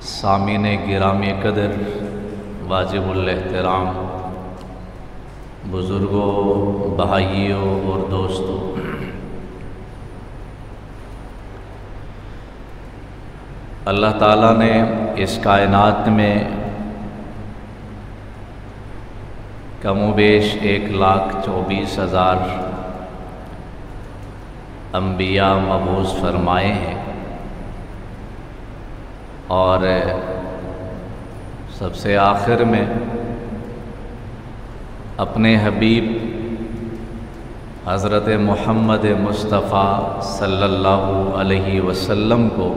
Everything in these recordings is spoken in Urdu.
سامعین گرامی قدر، واجب الاحترام بزرگوں، بھائیوں اور دوستوں، اللہ تعالیٰ نے اس کائنات میں کم و بیش 1,24,000 انبیاء مبعوث فرمائے ہیں، اور سب سے آخر میں اپنے حبیب حضرت محمد مصطفیٰ صلی اللہ علیہ وسلم کو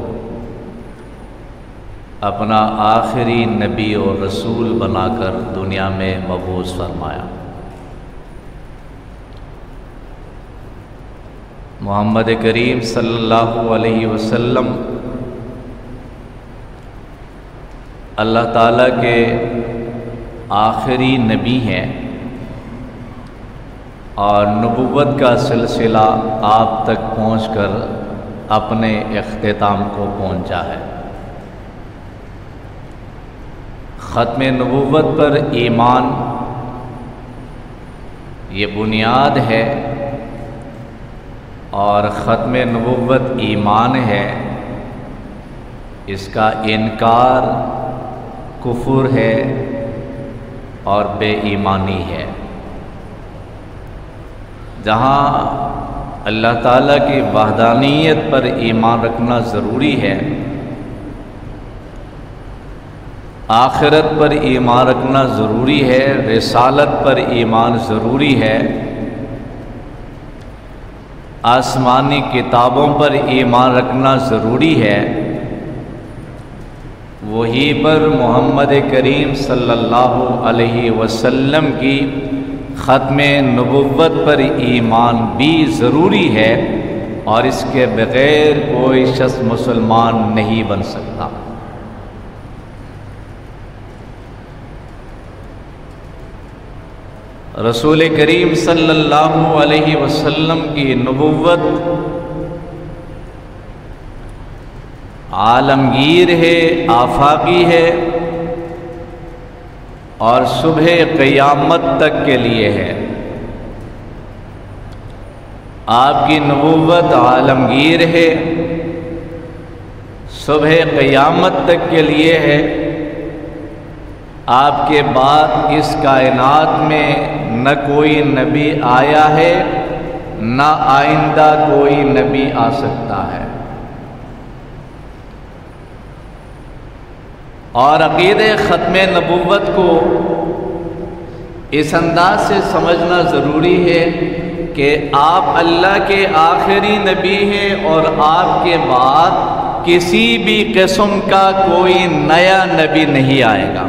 اپنا آخری نبی اور رسول بنا کر دنیا میں مبعوث فرمایا۔ محمد کریم صلی اللہ علیہ وسلم اللہ تعالیٰ کے آخری نبی ہیں، اور نبوت کا سلسلہ آپ تک پہنچ کر اپنے اختتام کو پہنچا ہے۔ ختم نبوت پر ایمان یہ بنیاد ہے، اور ختم نبوت ایمان ہے، اس کا انکار کفر ہے اور بے ایمانی ہے۔ جہاں اللہ تعالیٰ کی وحدانیت پر ایمان رکھنا ضروری ہے، آخرت پر ایمان رکھنا ضروری ہے، رسالت پر ایمان ضروری ہے، آسمانی کتابوں پر ایمان رکھنا ضروری ہے، وہی پر محمد کریم صلی اللہ علیہ وسلم کی ختم نبوت پر ایمان بھی ضروری ہے، اور اس کے بغیر کوئی شخص مسلمان نہیں بن سکتا۔ رسول کریم صلی اللہ علیہ وسلم کی نبوت عالمگیر ہے، آفاقی ہے، اور صبح قیامت تک کے لیے ہے۔ آپ کی نبوت عالمگیر ہے، صبح قیامت تک کے لیے ہے۔ آپ کے بعد اس کائنات میں نہ کوئی نبی آیا ہے، نہ آئندہ کوئی نبی آ سکتا ہے۔ اور عقیدہ ختم نبوت کو اس انداز سے سمجھنا ضروری ہے کہ آپ اللہ کے آخری نبی ہیں، اور آپ کے بعد کسی بھی قسم کا کوئی نیا نبی نہیں آئے گا۔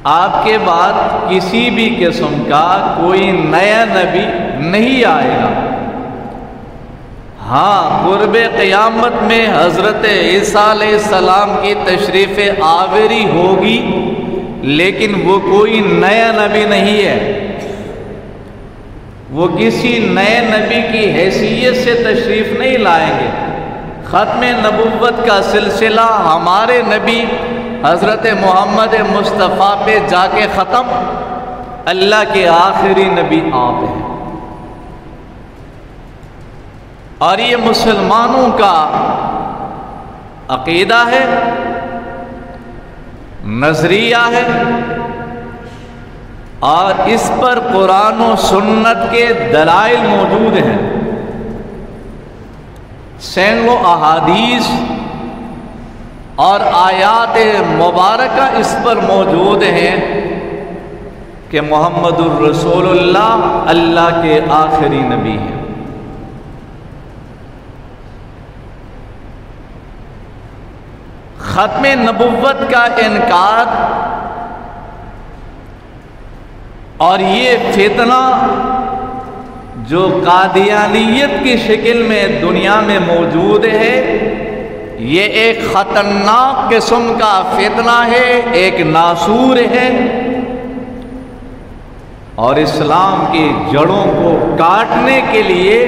آپ کے بعد کسی بھی قسم کا کوئی نیا نبی نہیں آئے گا۔ ہاں، قرب قیامت میں حضرت عیسیٰ علیہ السلام کی تشریف آوری ہوگی، لیکن وہ کوئی نیا نبی نہیں ہے، وہ کسی نئے نبی کی حیثیت سے تشریف نہیں لائیں گے۔ ختم نبوت کا سلسلہ ہمارے نبی حضرت محمد مصطفیٰ پہ جا کے ختم، اللہ کے آخری نبی آپ ہیں۔ اور یہ مسلمانوں کا عقیدہ ہے، نظریہ ہے، اور اس پر قرآن و سنت کے دلائل موجود ہیں۔ سینکڑوں احادیث اور آیات مبارکہ اس پر موجود ہیں کہ محمد الرسول اللہ اللہ کے آخری نبی ہیں۔ ختم نبوت کا انکار اور یہ فتنہ جو قادیانیت کی شکل میں دنیا میں موجود ہے، یہ ایک خطرناک قسم کا فتنہ ہے، ایک ناسور ہے، اور اسلام کی جڑوں کو کاٹنے کے لیے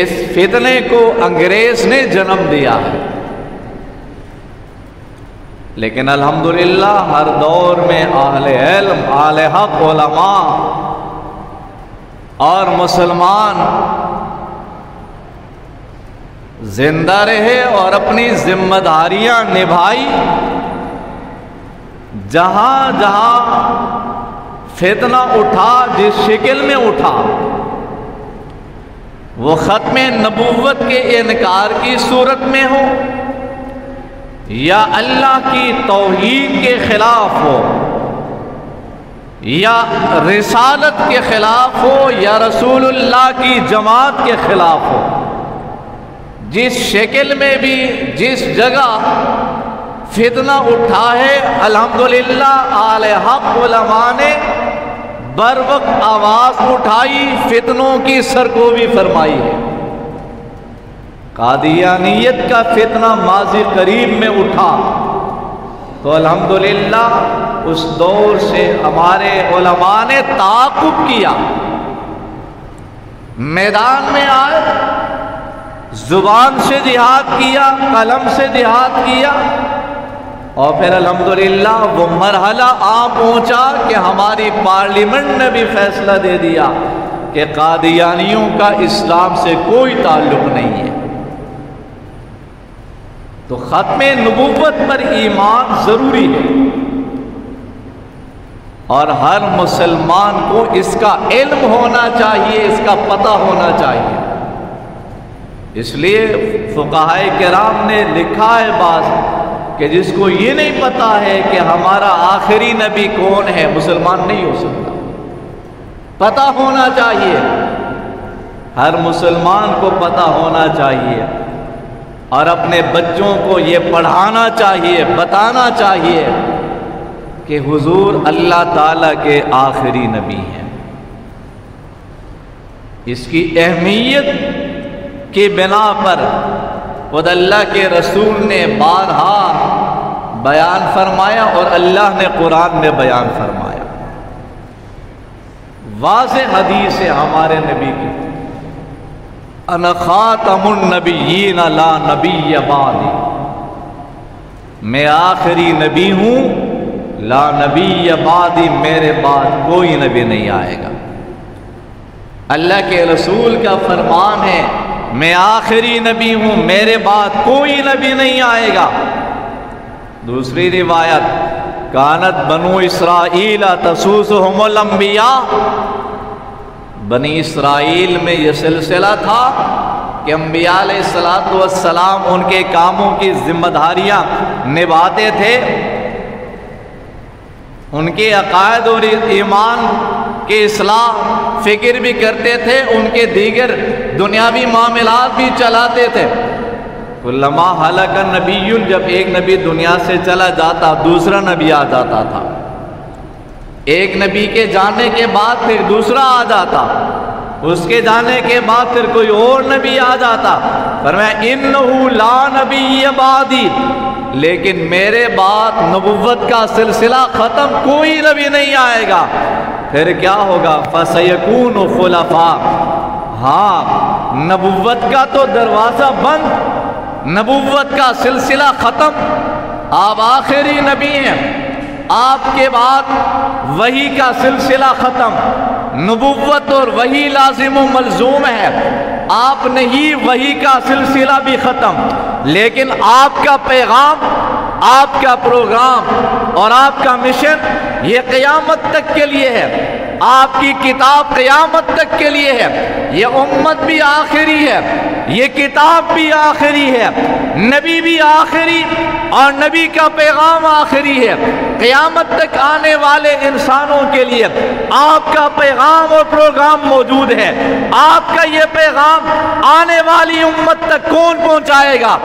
اس فتنے کو انگریز نے جنم دیا ہے۔ لیکن الحمدللہ ہر دور میں اہل علم، اہل حق، علماء اور مسلمان زندہ رہے اور اپنی ذمہ داریاں نبھائی۔ جہاں جہاں فتنہ اٹھا، جس شکل میں اٹھا، وہ ختم نبوت کے انکار کی صورت میں ہو یا اللہ کی توحید کے خلاف ہو یا رسالت کے خلاف ہو یا رسول اللہ کی جماعت کے خلاف ہو، جس شکل میں بھی جس جگہ فتنہ اٹھا ہے، الحمدللہ اہل حق علماء نے بر وقت آواز اٹھائی، فتنوں کی سرکوبی فرمائی ہے۔ قادیانیت کا فتنہ ماضی قریب میں اٹھا تو الحمدللہ اس دور سے ہمارے علماء نے تعاقب کیا، میدان میں آئے، زبان سے جہاد کیا، قلم سے جہاد کیا، اور پھر الحمدللہ وہ مرحلہ آ پہنچا کہ ہماری پارلیمنٹ نے بھی فیصلہ دے دیا کہ قادیانیوں کا اسلام سے کوئی تعلق نہیں ہے۔ تو ختم نبوت پر ایمان ضروری ہے اور ہر مسلمان کو اس کا علم ہونا چاہیے، اس کا پتہ ہونا چاہیے۔ اس لیے فقہائے کرام نے لکھا ہے بعض کہ جس کو یہ نہیں پتا ہے کہ ہمارا آخری نبی کون ہے، مسلمان نہیں ہو سکتا۔ پتہ ہونا چاہیے، ہر مسلمان کو پتہ ہونا چاہیے اور اپنے بچوں کو یہ پڑھانا چاہیے، بتانا چاہیے کہ حضور اللہ تعالیٰ کے آخری نبی ہیں۔ اس کی اہمیت کی بنا پر خود اللہ کے رسول نے بارہا بیان فرمایا اور اللہ نے قرآن میں بیان فرمایا۔ واضح حدیث ہے ہمارے نبی کی، انا خاتم النبیین لا نبی بعدی، میں آخری نبی ہوں، لا نبی بعدی، میرے بعد کوئی نبی نہیں آئے گا۔ اللہ کے رسول کا فرمان ہے میں آخری نبی ہوں، میرے بعد کوئی نبی نہیں آئے گا۔ دوسری روایت، کانت بنو اسرائیل تسوسہم الانبیاء، بنی اسرائیل میں یہ سلسلہ تھا کہ انبیاء علیہ السلام ان کے کاموں کی ذمہ داریاں نبھاتے تھے، ان کے عقائد اور ایمان کے اصلاح فکر بھی کرتے تھے، ان کے دیگر دنیاوی معاملات بھی چلاتے تھے۔ کلما ہلک نبی، جب ایک نبی دنیا سے چلا جاتا دوسرا نبی آ جاتا تھا، ایک نبی کے جانے کے بعد پھر دوسرا آ جاتا، اس کے جانے کے بعد پھر کوئی اور نبی آ جاتا۔ فرمایا انہ لا نبی بعدی، لیکن میرے بعد نبوت کا سلسلہ ختم، کوئی نبی نہیں آئے گا۔ پھر کیا ہوگا؟ فَسَيَكُونُ خُلَفَاءَ، ہاں نبوت کا تو دروازہ بند، نبوت کا سلسلہ ختم، آپ آخری نبی ہیں، آپ کے بعد وحی کا سلسلہ ختم، نبوت اور وحی لازم و ملزوم ہے، آپ نہیں وحی کا سلسلہ بھی ختم، لیکن آپ کا پیغام، آپ کا پروگرام اور آپ کا مشن یہ قیامت تک کے لیے ہے، آپ کی کتاب قیامت تک کے لیے ہے، یہ امت بھی آخری ہے، یہ کتاب بھی آخری ہے، نبی بھی آخری اور نبی کا پیغام آخری ہے۔ قیامت تک آنے والے انسانوں کے لیے آپ کا پیغام اور پروگرام موجود ہے۔ آپ کا یہ پیغام آنے والی امت تک کون پہنچائے گا؟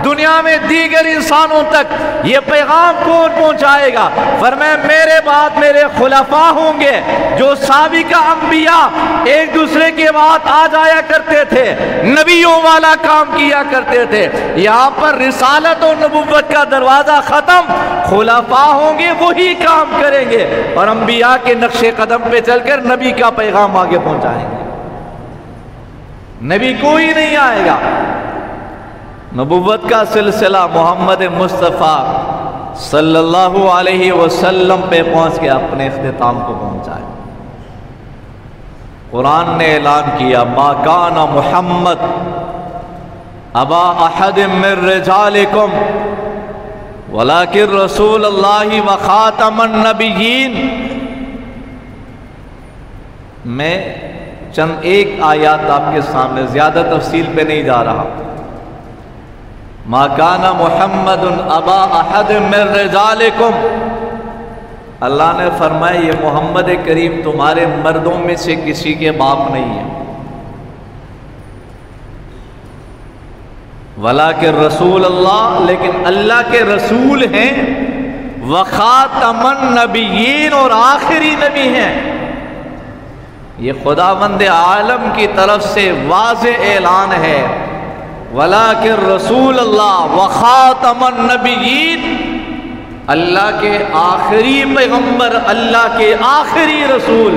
دنیا میں دیگر انسانوں تک یہ پیغام کون پہنچائے گا؟ فرمایا میرے بعد میرے خلفاء ہوں گے جو سابقہ انبیاء ایک دوسرے کے بعد آ جایا کرتے تھے، نبیوں والا کام کیا کرتے تھے۔ یہاں پر رسالت اور نبوت کا دروازہ ختم، خلفاء ہوں گے وہی کام کریں گے اور انبیاء کے نقش قدم پہ چل کر نبی کا پیغام آگے پہنچائیں گے۔ نبی کوئی نہیں آئے گا۔ نبوت کا سلسلہ محمد مصطفیٰ صلی اللہ علیہ وسلم پہ پہنچ کے اپنے اختتام کو پہنچائے۔ قرآن نے اعلان کیا ما کان محمد ابا احد من رجالکم ولکن رسول اللہ وخاتم النبیین۔ میں چند ایک آیات آپ کے سامنے، زیادہ تفصیل پہ نہیں جا رہا۔ ما کان محمد ابا احد من رجالکم، اللہ نے فرمایا یہ محمد کریم تمہارے مردوں میں سے کسی کے باپ نہیں ہے، ولیکن رسول اللہ، لیکن اللہ کے رسول ہیں، وخاتم النبیین، اور آخری نبی ہیں۔ یہ خداوند عالم کی طرف سے واضح اعلان ہے، ولیکن رسول اللہ وخاتم النبیین، اللہ کے آخری پیغمبر، اللہ کے آخری رسول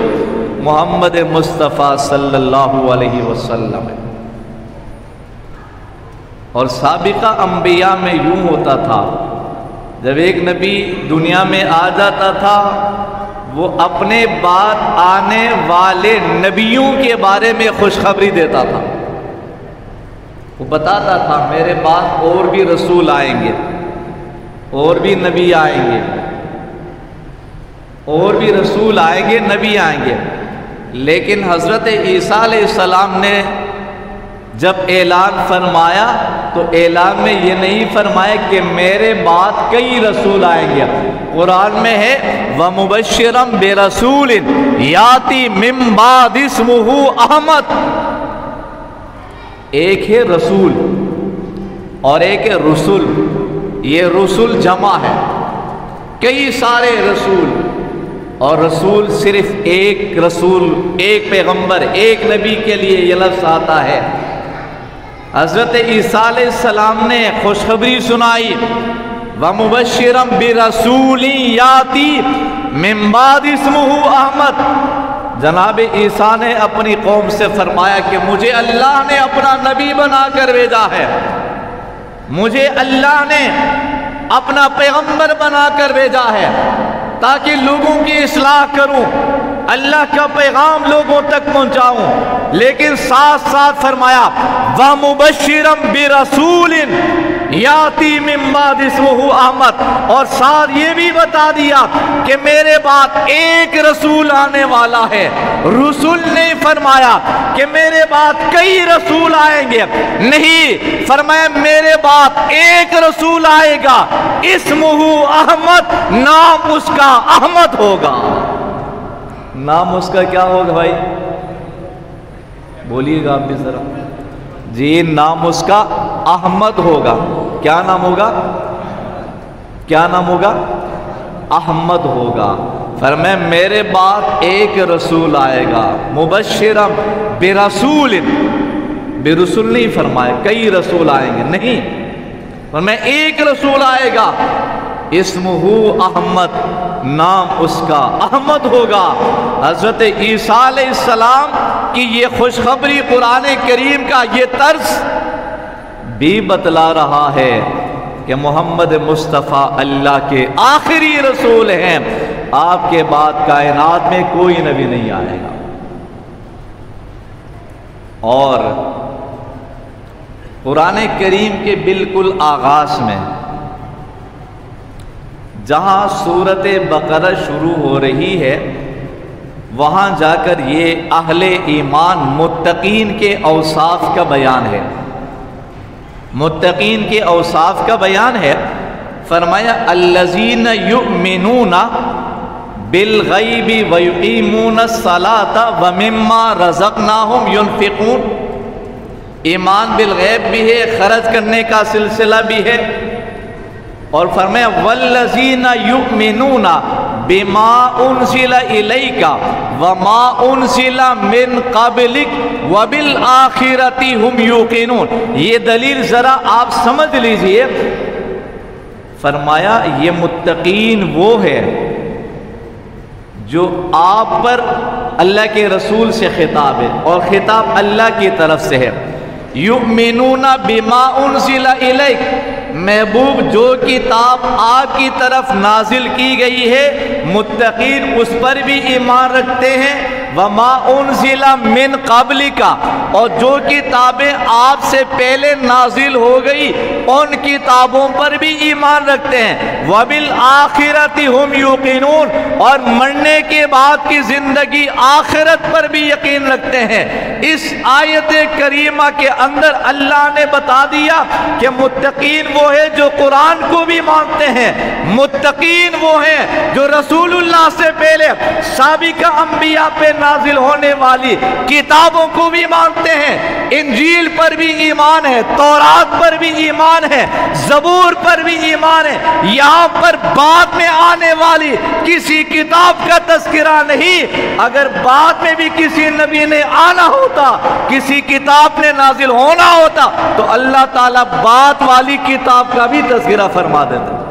محمد مصطفیٰ صلی اللہ علیہ وسلم۔ اور سابقہ انبیاء میں یوں ہوتا تھا، جب ایک نبی دنیا میں آ جاتا تھا وہ اپنے بعد آنے والے نبیوں کے بارے میں خوشخبری دیتا تھا۔ وہ بتاتا تھا میرے بعد اور بھی رسول آئیں گے، اور بھی نبی آئیں گے، اور بھی رسول آئیں گے، نبی آئیں گے۔ لیکن حضرت عیسیٰ علیہ السلام نے جب اعلان فرمایا تو اعلان میں یہ نہیں فرمایا کہ میرے بعد کئی رسول آئیں گے۔ قرآن میں ہے وَمُبَشِّرًا بِرَسُولٍ يَأْتِي مِن بَعْدِ اسْمُهُ احمد۔ ایک ہے رسول اور ایک ہے رسول، یہ رسول جمع ہے، کئی سارے رسول، اور رسول صرف ایک رسول، ایک پیغمبر، ایک نبی کے لیے یہ لفظ آتا ہے۔ حضرت عیسیٰ علیہ السلام نے خوشخبری سنائی وَمُبَشِّرًا بِرَسُولٍ يَأْتِي مِن بَعْدِ اسْمُهُ احمد۔ جناب عیسیٰ نے اپنی قوم سے فرمایا کہ مجھے اللہ نے اپنا نبی بنا کر بھیجا ہے، مجھے اللہ نے اپنا پیغمبر بنا کر بھیجا ہے تاکہ لوگوں کی اصلاح کروں، اللہ کا پیغام لوگوں تک پہنچاؤں۔ لیکن ساتھ ساتھ فرمایا وَمُبَشِّرًا بِرَسُولٍ یاتی من بعد اسمہ احمد، اور ساتھ یہ بھی بتا دیا کہ میرے بعد ایک رسول آنے والا ہے۔ رسول نے فرمایا کہ میرے بعد کئی رسول آئیں گے، نہیں، فرمایا میرے بعد ایک رسول آئے گا، اسمہ احمد، نام اس کا احمد ہوگا۔ نام اس کا کیا ہوگا بھائی؟ بولیے گا آپ بھی ذرا جی۔ نام اس کا احمد ہوگا۔ کیا نام ہوگا؟ کیا نام ہوگا؟ احمد ہوگا۔ فرمایا میرے بعد ایک رسول آئے گا، مبشرا برسول، برسول نہیں فرمایا کئی رسول آئیں گے، نہیں، فرمایا ایک رسول آئے گا، اسمہ احمد، نام اس کا احمد ہوگا۔ حضرت عیسیٰ علیہ السلام کی یہ خوشخبری قرآن کریم کا یہ طرز بھی بتلا رہا ہے کہ محمد مصطفیٰ اللہ کے آخری رسول ہیں، آپ کے بعد کائنات میں کوئی نبی نہیں آئے گا۔ اور قرآن کریم کے بالکل آغاز میں جہاں سورۃ بقرہ شروع ہو رہی ہے وہاں جا کر یہ اہل ایمان متقین کے اوصاف کا بیان ہے، متقین کے اوصاف کا بیان ہے۔ فرمایا الذین یؤمنون بالغیب ویقیمون الصلاۃ ومما رزقناہم ینفقون۔ ایمان بالغیب بھی ہے، خرچ کرنے کا سلسلہ بھی ہے، اور فرمایا والذین یؤمنون بما انزل الیک وما انزل من قبلک وبالآخرۃ ہم یوقنون۔ یہ دلیل ذرا آپ سمجھ لیجئے۔ فرمایا یہ متقین وہ ہے جو آپ پر اللہ کے رسول سے خطاب ہے، اور خطاب اللہ کی طرف سے ہے۔ یؤمنون بما انزل الیک، محبوب جو کتاب آپ کی طرف نازل کی گئی ہے متقین اس پر بھی ایمان رکھتے ہیں، وما انزل من قبلک، اور جو کتابیں آپ سے پہلے نازل ہو گئی ان کتابوں پر بھی ایمان رکھتے ہیں، وبالآخرۃ ہم یوقنون، اور مرنے کے بعد کی زندگی آخرت پر بھی یقین رکھتے ہیں۔ اس آیت کریمہ کے اندر اللہ نے بتا دیا کہ متقین وہ ہے جو قرآن کو بھی مانتے ہیں، متقین وہ ہیں جو رسول اللہ سے پہلے سابقہ انبیاء پہ نازل ہونے والی کتابوں کو بھی مانتے ہیں، انجیل پر بھی ایمان ہے، تورات پر بھی ایمان ہے، زبور پر بھی ایمان ہے۔ یہاں پر بعد میں آنے والی کسی کتاب کا تذکرہ نہیں، اگر بعد میں بھی کسی نبی نے آنا ہوتا، کسی کتاب نے نازل ہونا ہوتا تو اللہ تعالیٰ بعد والی کتاب کا بھی تذکرہ فرما دیتا۔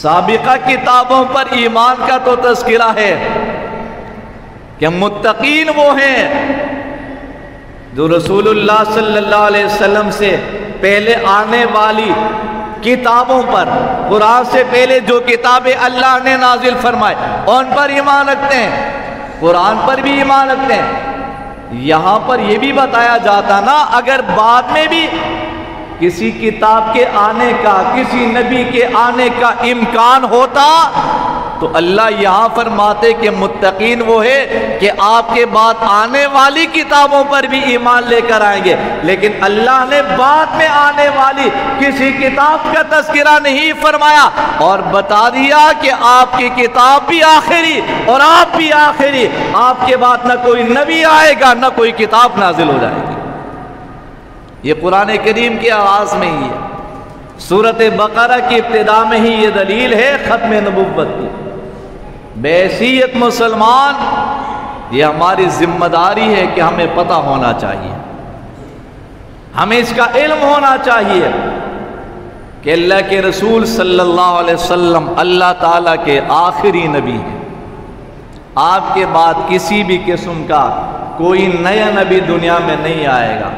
سابقہ کتابوں پر ایمان کا تو تذکرہ ہے کہ متقین وہ ہیں جو رسول اللہ صلی اللہ علیہ وسلم سے پہلے آنے والی کتابوں پر، قرآن سے پہلے جو کتابیں اللہ نے نازل فرمائے ان پر ایمان رکھتے ہیں، قرآن پر بھی ایمان رکھتے ہیں۔ یہاں پر یہ بھی بتایا جاتا نا، اگر بعد میں بھی کسی کتاب کے آنے کا، کسی نبی کے آنے کا امکان ہوتا تو اللہ یہاں فرماتے کہ متقین وہ ہے کہ آپ کے بعد آنے والی کتابوں پر بھی ایمان لے کر آئیں گے، لیکن اللہ نے بعد میں آنے والی کسی کتاب کا تذکرہ نہیں فرمایا اور بتا دیا کہ آپ کی کتاب بھی آخری اور آپ بھی آخری، آپ کے بعد نہ کوئی نبی آئے گا نہ کوئی کتاب نازل ہو جائے گی۔ یہ قرآن کریم کے آغاز میں ہی ہے، سورۃ بقرہ کی ابتدا میں ہی یہ دلیل ہے ختم نبوت کی۔ بحیثیت مسلمان یہ ہماری ذمہ داری ہے کہ ہمیں پتہ ہونا چاہیے، ہمیں اس کا علم ہونا چاہیے کہ اللہ کے رسول صلی اللہ علیہ وسلم اللہ تعالیٰ کے آخری نبی ہیں، آپ کے بعد کسی بھی قسم کا کوئی نیا نبی دنیا میں نہیں آئے گا۔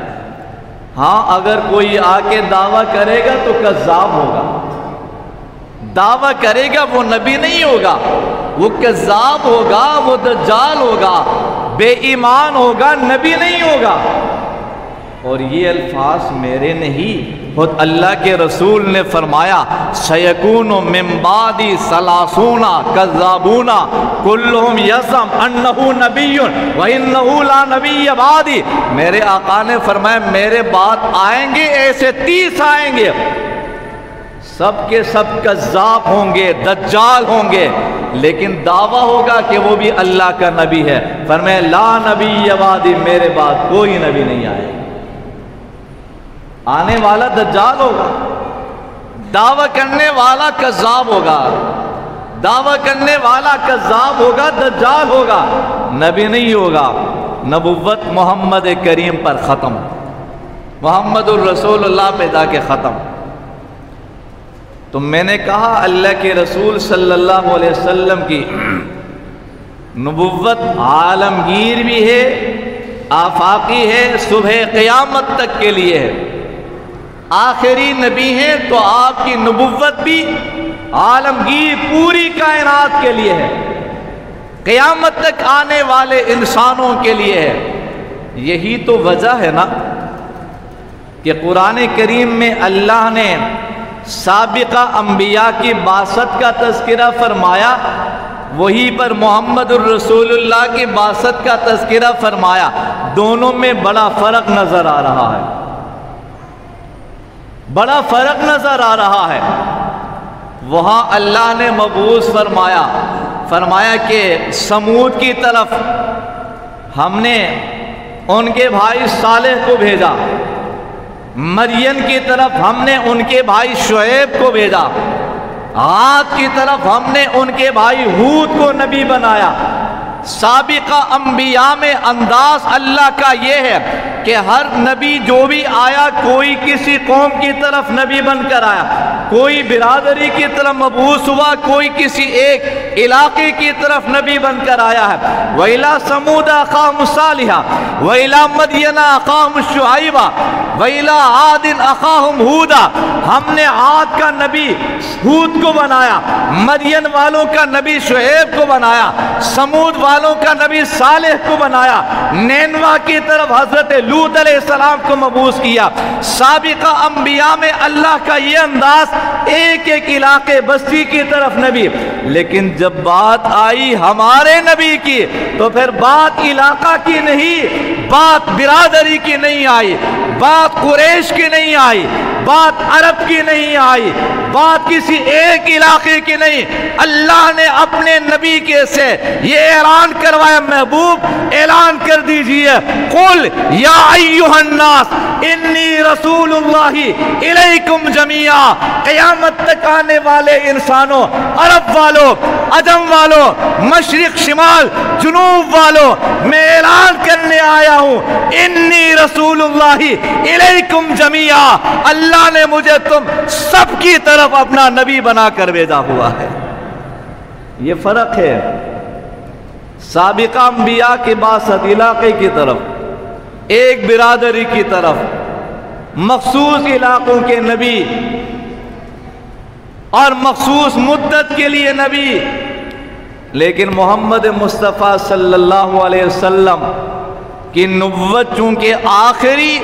ہاں اگر کوئی آ کے دعویٰ کرے گا تو کذاب ہوگا، دعویٰ کرے گا وہ نبی نہیں ہوگا، وہ کذاب ہوگا، وہ دجال ہوگا، بے ایمان ہوگا، نبی نہیں ہوگا۔ اور یہ الفاظ میرے نہیں، خود اللہ کے رسول نے فرمایا سَيَكُونُ مِن بَعْدِي ثَلَاثُونَ كَذَّابُونَ كُلُّهُمْ يَزْعُمُ أَنَّهُ نَبِيٌّ وَإِنَّهُ لَا نَبِيَّ بَعْدِي۔ میرے آقا نے فرمایا میرے بعد آئیں گے ایسے 30 آئیں گے، سب کے سب کذاب ہوں گے، دجال ہوں گے، لیکن دعویٰ ہوگا کہ وہ بھی اللہ کا نبی ہے۔ فرمایا لا نبی بعدی، میرے بعد کوئی نبی نہیں آئے گا۔ آنے والا دجال ہوگا، دعویٰ کرنے والا کذاب ہوگا، دعویٰ کرنے والا کذاب ہوگا، دجال ہوگا، نبی نہیں ہوگا۔ نبوت محمد کریم پر ختم، محمد الرسول اللہ پہ جا کے ختم۔ تو میں نے کہا اللہ کے رسول صلی اللہ علیہ وسلم کی نبوت عالمگیر بھی ہے، آفاقی ہے، صبح قیامت تک کے لیے ہے۔ آخری نبی ہیں تو آپ کی نبوت بھی عالمگیر پوری کائنات کے لیے ہے، قیامت تک آنے والے انسانوں کے لیے ہے۔ یہی تو وجہ ہے نا کہ قرآن کریم میں اللہ نے سابقہ انبیاء کی بعثت کا تذکرہ فرمایا، وہی پر محمد الرسول اللہ کی بعثت کا تذکرہ فرمایا، دونوں میں بڑا فرق نظر آ رہا ہے، بڑا فرق نظر آ رہا ہے۔ وہاں اللہ نے مبعوث فرمایا کہ سمود کی طرف ہم نے ان کے بھائی صالح کو بھیجا، مدین کی طرف ہم نے ان کے بھائی شعیب کو بھیجا، عاد کی طرف ہم نے ان کے بھائی ہود کو نبی بنایا۔ سابقہ انبیاء میں انداز اللہ کا یہ ہے کہ ہر نبی جو بھی آیا کوئی کسی قوم کی طرف نبی بن کر آیا، کوئی برادری کی طرف مبعوث ہوا، کوئی کسی ایک علاقے کی طرف نبی بن کر آیا ہے۔ وَإِلَىٰ ثَمُودَ أَخَاهُمْ صَالِحًا وَإِلَىٰ مَدْيَنَ أَخَاهُمْ شُعَيْبًا وَإِلَىٰ عَادٍ أَخَاهُمْ هُودًا، ہم نے عاد کا نبی ہود کو بنایا، مدین والوں کا نبی شعیب کو بنایا، سمود والوں کا نبی صالح کو بنایا، نینوا کی طرف حضرت لوط علیہ السلام کو مبعوث کیا۔ سابقہ انبیاء میں اللہ کا یہ انداز، ایک ایک علاقے بستی کی طرف نبی، لیکن جب بات آئی ہمارے نبی کی تو پھر بات علاقہ کی نہیں، بات برادری کی نہیں آئی، بات قریش کی نہیں آئی، بات عرب کی نہیں آئی، بات کسی ایک علاقے کی نہیں۔ اللہ نے اپنے نبی کے سے یہ اعلان کروایا، محبوب اعلان کر دیجئے، قل یا ایھا الناس انی رسول اللہ الیکم جمیعا، قیامت تک آنے والے انسانوں، عرب والوں، عجم والوں، مشرق شمال جنوب والوں، میں اعلان کرنے آیا ہوں، انی رسول اللہ الیکم جمیعا، اللہ نے مجھے تم سب کی طرف اپنا نبی بنا کر بھیجا ہوا ہے۔ یہ فرق ہے سابقہ انبیاء کی بعثت علاقے کی طرف، ایک برادری کی طرف، مخصوص علاقوں کے نبی اور مخصوص مدت کے لیے نبی، لیکن محمد مصطفیٰ صلی اللہ علیہ وسلم کی نبوت چونکہ آخری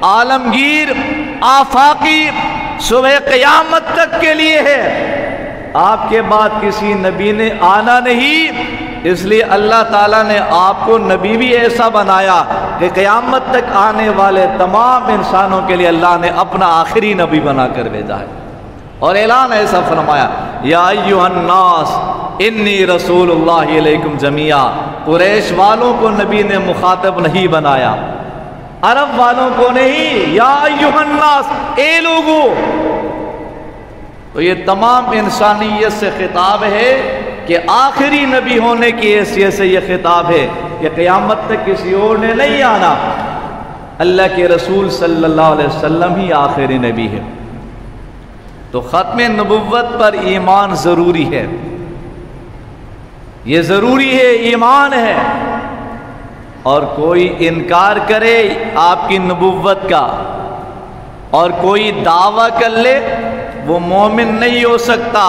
عالمگیر آفاقی صبح قیامت تک کے لیے ہے، آپ کے بعد کسی نبی نے آنا نہیں، اس لیے اللہ تعالیٰ نے آپ کو نبی بھی ایسا بنایا کہ قیامت تک آنے والے تمام انسانوں کے لیے اللہ نے اپنا آخری نبی بنا کر بھیجا ہے۔ اور اعلان ایسا فرمایا، یا ایھا الناس انی رسول اللہ علیکم جمیعا، قریش والوں کو نبی نے مخاطب نہیں بنایا، عرب والوں کو نہیں، یا ایھا الناس، اے لوگو۔ تو یہ تمام انسانیت سے خطاب ہے کہ آخری نبی ہونے کی حیثیت سے یہ خطاب ہے کہ قیامت تک کسی اور نے نہیں آنا، اللہ کے رسول صلی اللہ علیہ وسلم ہی آخری نبی ہے۔ تو ختم نبوت پر ایمان ضروری ہے، یہ ضروری ہے، ایمان ہے، اور کوئی انکار کرے آپ کی نبوت کا اور کوئی دعویٰ کر لے، وہ مومن نہیں ہو سکتا۔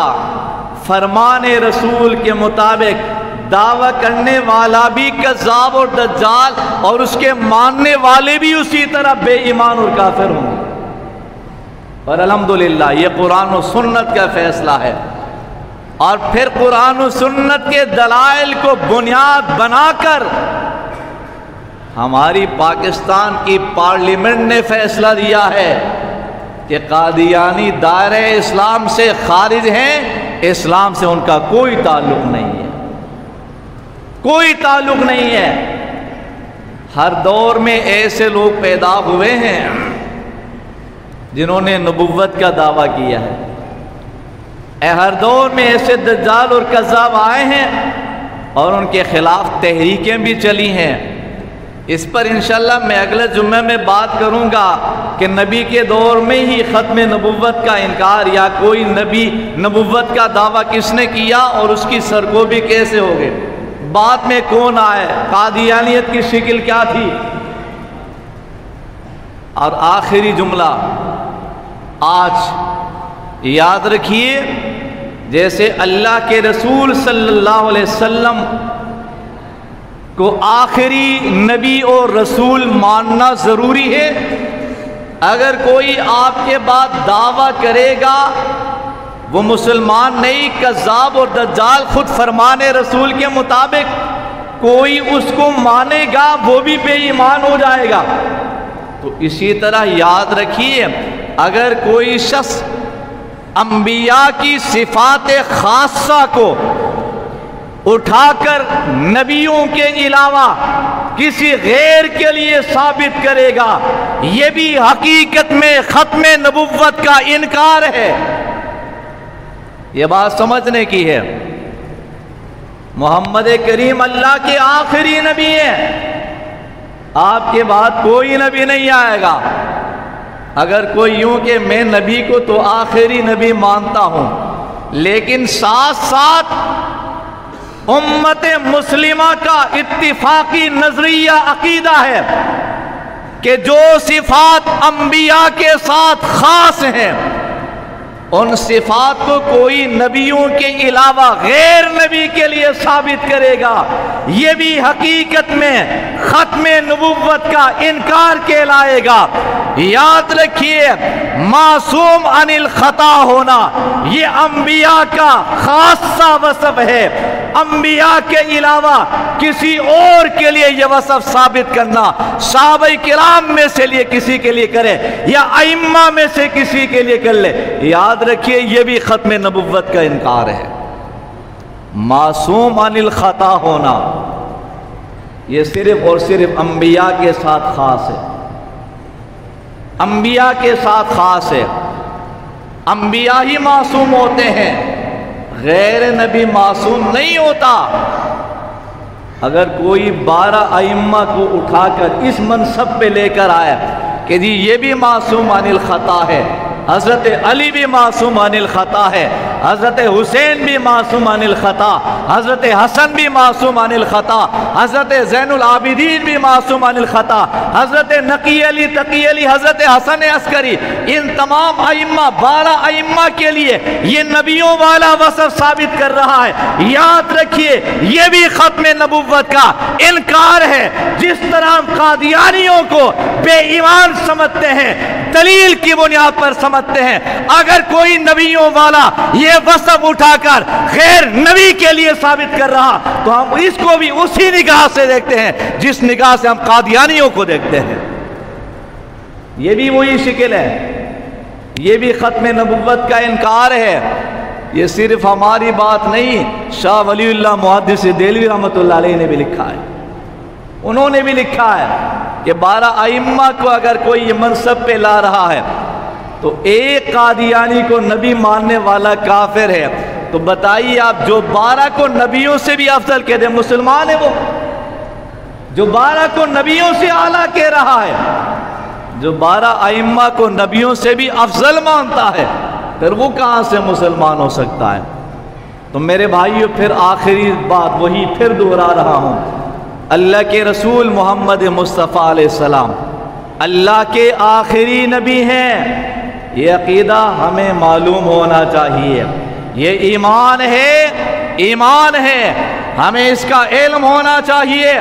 فرمان رسول کے مطابق دعویٰ کرنے والا بھی کذاب اور دجال، اور اس کے ماننے والے بھی اسی طرح بے ایمان اور کافر ہوں گے۔ اور الحمدللہ یہ قرآن و سنت کا فیصلہ ہے، اور پھر قرآن و سنت کے دلائل کو بنیاد بنا کر ہماری پاکستان کی پارلیمنٹ نے فیصلہ دیا ہے کہ قادیانی دائرہ اسلام سے خارج ہیں، اسلام سے ان کا کوئی تعلق نہیں ہے، کوئی تعلق نہیں ہے۔ ہر دور میں ایسے لوگ پیدا ہوئے ہیں جنہوں نے نبوت کا دعویٰ کیا ہے، ہر دور میں ایسے دجال اور کذاب آئے ہیں، اور ان کے خلاف تحریکیں بھی چلی ہیں۔ اس پر انشاءاللہ میں اگلے جمعے میں بات کروں گا کہ نبی کے دور میں ہی ختم نبوت کا انکار یا کوئی نبی نبوت کا دعویٰ کس نے کیا اور اس کی سرکوبی کیسے ہو گئی، بعد میں کون آئے، قادیانیت کی شکل کیا تھی۔ اور آخری جملہ آج یاد رکھیے، جیسے اللہ کے رسول صلی اللہ علیہ وسلم کو آخری نبی اور رسول ماننا ضروری ہے، اگر کوئی آپ کے بعد دعویٰ کرے گا وہ مسلمان نہیں، کذاب اور دجال، خود فرمان رسول کے مطابق کوئی اس کو مانے گا وہ بھی بے ایمان ہو جائے گا۔ تو اسی طرح یاد رکھیے، اگر کوئی شخص انبیاء کی صفات خاصہ کو اٹھا کر نبیوں کے علاوہ کسی غیر کے لیے ثابت کرے گا، یہ بھی حقیقت میں ختم نبوت کا انکار ہے۔ یہ بات سمجھنے کی ہے۔ محمد کریم اللہ کے آخری نبی ہیں، آپ کے بعد کوئی نبی نہیں آئے گا۔ اگر کوئی یوں کہ میں نبی کو تو آخری نبی مانتا ہوں، لیکن ساتھ ساتھ امت مسلمہ کا اتفاقی نظریہ عقیدہ ہے کہ جو صفات انبیاء کے ساتھ خاص ہیں ان صفات کو کوئی نبیوں کے علاوہ غیر نبی کے لیے ثابت کرے گا، یہ بھی حقیقت میں ختم نبوت کا انکار کہلائے گا۔ یاد رکھیے، معصوم عن الخطا ہونا یہ انبیاء کا خاصہ وصف ہے۔ انبیاء کے علاوہ کسی اور کے لیے یہ وصف ثابت کرنا، صحابہ کرام میں سے لیے کسی کے لیے کرے یا ائمہ میں سے کسی کے لیے کر لے، یاد رکھیے یہ بھی ختم نبوت کا انکار ہے۔ معصوم عن الخطا ہونا یہ صرف اور صرف انبیاء کے ساتھ خاص ہے، انبیاء کے ساتھ خاص ہے۔ انبیاء ہی معصوم ہوتے ہیں، غیر نبی معصوم نہیں ہوتا۔ اگر کوئی 12 ائمہ کو اٹھا کر اس منصب پہ لے کر آیا کہ جی یہ بھی معصوم عن الخطا ہے، حضرت علی بھی معصوم عن الخطا ہے، حضرت حسین بھی معصوم عن الخطا، حضرت حسن بھی معصوم عن الخطا، حضرت زین العابدین بھی معصوم عن الخطا، حضرت نقی علی، تقی علی، حضرت حسن عسکری، ان تمام ائمہ 12 ائمہ کے لیے یہ نبیوں والا وصف ثابت کر رہا ہے۔ یاد رکھیے یہ بھی ختم نبوت کا انکار ہے۔ جس طرح ہم قادیانیوں کو بے ایمان سمجھتے ہیں، دلیل کی بنیاد پر سمجھتے ہیں، اگر کوئی نبیوں والا یہ وصف اٹھا کر غیر نبی کے لیے ثابت کر رہا تو ہم اس کو بھی اسی نگاہ سے دیکھتے ہیں جس نگاہ سے ہم قادیانیوں کو دیکھتے ہیں۔ یہ بھی وہی شکل ہے، یہ بھی ختم نبوت کا انکار ہے۔ یہ صرف ہماری بات نہیں، شاہ ولی اللہ محدث دہلوی رحمۃ اللہ علیہ نے بھی لکھا ہے، انہوں نے بھی لکھا ہے کہ 12 ائمہ کو اگر کوئی یہ منصب پہ لا رہا ہے تو ایک قادیانی کو نبی ماننے والا کافر ہے۔ تو بتائیے آپ، جو 12 کو نبیوں سے بھی افضل کہہ دے مسلمان ہے وہ؟ جو 12 کو نبیوں سے اعلیٰ کہہ رہا ہے، جو 12 ائمہ کو نبیوں سے بھی افضل مانتا ہے، پھر وہ کہاں سے مسلمان ہو سکتا ہے؟ تو میرے بھائیو، پھر آخری بات وہی پھر دہرا رہا ہوں، اللہ کے رسول محمد مصطفیٰ علیہ السلام اللہ کے آخری نبی ہیں، یہ عقیدہ ہمیں معلوم ہونا چاہیے۔ یہ ایمان ہے، ایمان ہے، ہمیں اس کا علم ہونا چاہیے،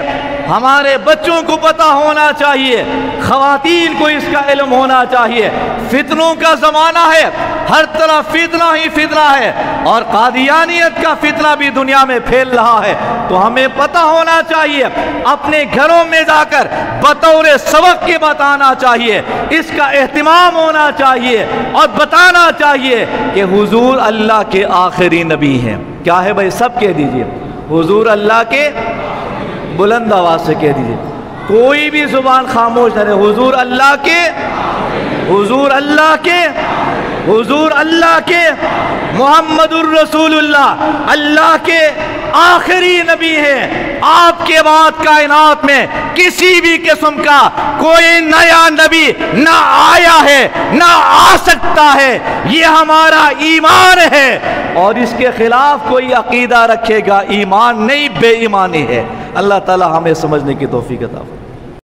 ہمارے بچوں کو پتہ ہونا چاہیے، خواتین کو اس کا علم ہونا چاہیے۔ فتنوں کا زمانہ ہے، ہر طرف فتنہ ہی فتنہ ہے، اور قادیانیت کا فتنہ بھی دنیا میں پھیل رہا ہے، تو ہمیں پتہ ہونا چاہیے، اپنے گھروں میں جا کر بطور سبق کے بتانا چاہیے، اس کا اہتمام ہونا چاہیے، اور بتانا چاہیے کہ حضور اللہ کے آخری نبی ہیں۔ کیا ہے بھائی؟ سب کہہ دیجئے، حضور اللہ کے، بلند آواز سے کہہ دیجئے، کوئی بھی زبان خاموش نہ رہے، حضور اللہ کے، حضور اللہ کے، حضور اللہ کے، محمد الرسول اللہ اللہ کے آخری نبی ہیں۔ آپ کے بعد کائنات میں کسی بھی قسم کا کوئی نیا نبی نہ آیا ہے نہ آ سکتا ہے، یہ ہمارا ایمان ہے، اور اس کے خلاف کوئی عقیدہ رکھے گا ایمان نہیں، بے ایمانی ہے۔ اللہ تعالی ہمیں سمجھنے کی توفیق عطا فرمائے۔